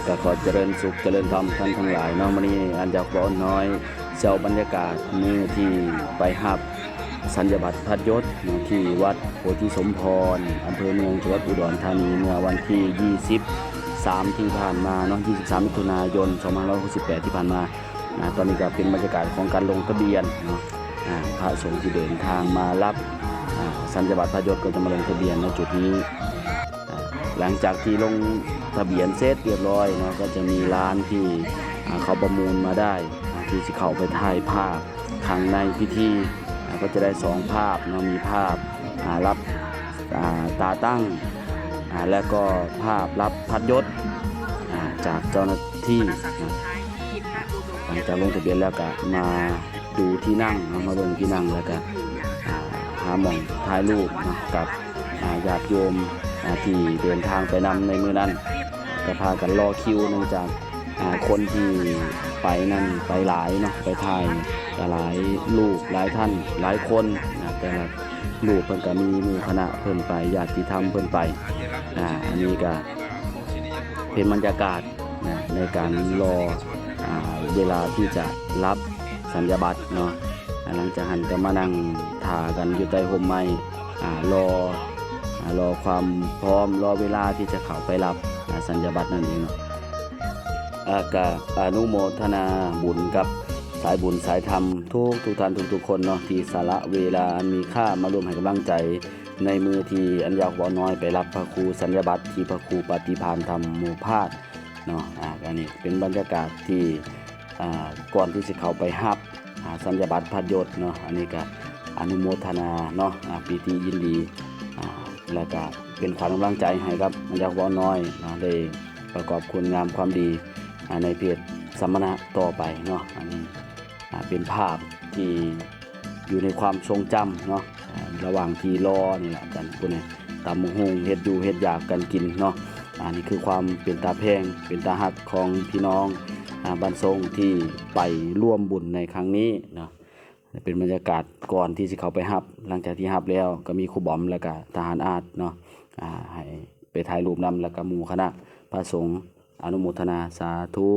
ก็ขอเจริญสุขเจริญธรรมท่านทั้งหลายเนาะมื้อนี้อันอยากบอกน้อยเจ้าบรรยากาศมื้อที่ไปรับสัญญบัตรพัดยศที่วัดโพธิสมพรอำเภอเมืองจังหวัดอุดรธานีเมื่อวันที่23ที่ผ่านมาเนาะ23มิถุนายน2568ที่ผ่านมาตอนนี้ก็เป็นบรรยากาศของการลงทะเบียนเนาะพระสงฆ์ที่เดินทางมารับสัญญบัตรพัดยศก็จะมาลงทะเบียนในจุดนี้หลังจากที่ลงทะเบียนเสร็จเรียบร้อยเนาะก็จะมีร้านที่เขาประมูลมาได้ที่จะเข้าไปถ่ายภาพข้างในพิธีก็จะได้2ภาพเนาะมีภาพรับตาตั้งและก็ภาพรับพัดยศจากเจ้าหน้าที่หลังจากลงทะเบียนแล้วก็มาดูที่นั่งมาลงที่นั่งแล้วก็หาหม่องถ่ายรูปกับญาติโยมที่เดินทางไปนำในมือนั้นก็พากันรอคิวเนื่องจากคนที่ไปนั้นไปหลายเนาะไปถ่ายหลายลูกหลายท่านหลายคนแต่ละลูกเพิ่นก็มีหมู่คณะเพิ่นไปญาติธรรมเพิ่นไปอันนี้ก็เป็นบรรยากาศในการรอเวลาที่จะรับสัญญบัตรเนาะหลังจากนั้นก็มานั่งถ่ากันอยู่ใต้ร่มไม้รอความพร้อมรอเวลาที่จะเข้าไปรับสัญญบัตรนั่นเองเนาะก็อนุโมทนาบุญกับสายบุญสายธรรมทุกท่านทุกคนเนาะที่สละเวลาอันมีค่ามาร่วมให้กำลังใจในมือที่อันยาวบ่น้อยไปรับพระครูสัญญบัตรที่พระครูปฏิภาณธรรมหมู่ภาคเนาะอันนี้เป็นบรรยากาศที่ก่อนที่จะเข้าไปรับสัญญบัตรพัดยศเนาะอันนี้ก็อนุโมทนาเนาะปีติยินดีแล้วก็เป็นขวัญกำลังใจให้ครับอันยาวบ่น้อยได้ประกอบคุณงามความดีในเพจสมณะต่อไปเนาะอันนี้เป็นภาพที่อยู่ในความทรงจำเนาะระหว่างที่รอนี่แหละกันพวกนี้ตำบักหุ่งเฮ็ดอยู่เฮ็ดอยากกันกินเนาะอันนี้คือความเป็นตาแพงเป็นตาฮักของพี่น้องบ้านทรงที่ไปร่วมบุญในครั้งนี้เนาะเป็นบรรยากาศก่อนที่จะเข้าไปรับหลังจากที่รับแล้วก็มีครูบอมแล้วก็ทหารอาดเนาะให้ไปถ่ายรูปนำแล้วก็หมู่คณะพระสงฆ์อนุโมทนาสาธุ